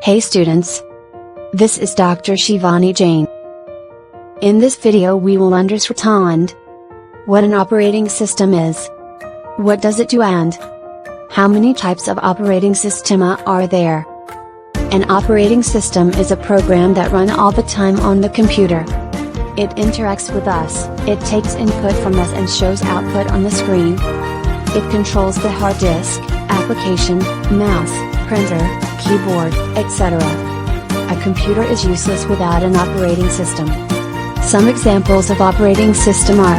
Hey students! This is Dr. Shivani Jain. In this video we will understand what an operating system is, what does it do and how many types of operating system are there. An operating system is a program that runs all the time on the computer. It interacts with us, it takes input from us and shows output on the screen. It controls the hard disk, application, mouse, printer, keyboard, etc. A computer is useless without an operating system. Some examples of operating system are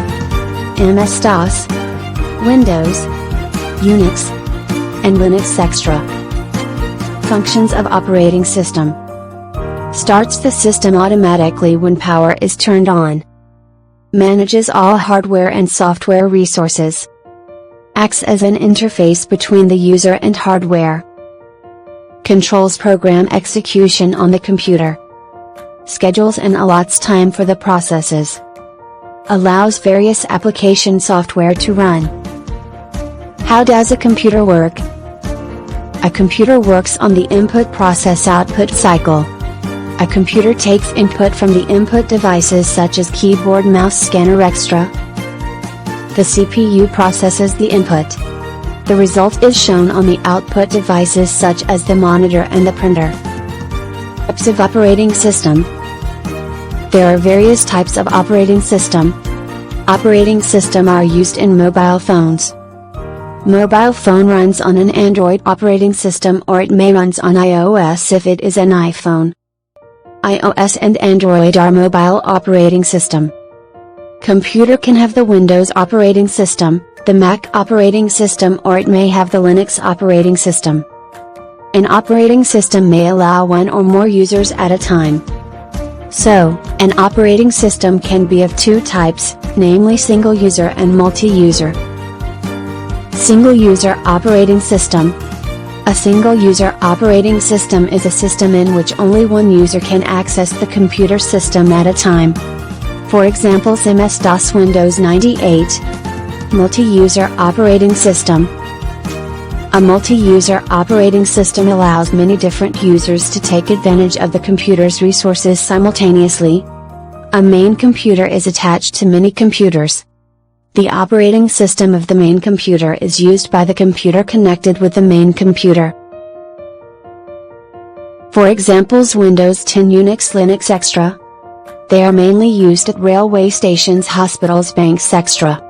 MS-DOS, Windows, Unix, and Linux Extra. Functions of operating system. Starts the system automatically when power is turned on. Manages all hardware and software resources. Acts as an interface between the user and hardware. Controls program execution on the computer. Schedules and allots time for the processes. Allows various application software to run. How does a computer work? A computer works on the input-process-output cycle. A computer takes input from the input devices such as keyboard, mouse, scanner, etc. The CPU processes the input. The result is shown on the output devices such as the monitor and the printer. Types of operating system. There are various types of operating system. Operating system are used in mobile phones. Mobile phone runs on an Android operating system or it may runs on iOS if it is an iPhone. iOS and Android are mobile operating system. Computer can have the Windows operating system, the Mac operating system, or it may have the Linux operating system. An operating system may allow one or more users at a time. So, an operating system can be of two types, namely single user and multi-user. Single user operating system. A single user operating system is a system in which only one user can access the computer system at a time. For example, MS-DOS, Windows 98. Multi-user operating system. A multi-user operating system allows many different users to take advantage of the computer's resources simultaneously. A main computer is attached to many computers. The operating system of the main computer is used by the computer connected with the main computer. For examples, Windows 10, Unix, Linux, etc. They are mainly used at railway stations, hospitals, banks, etc.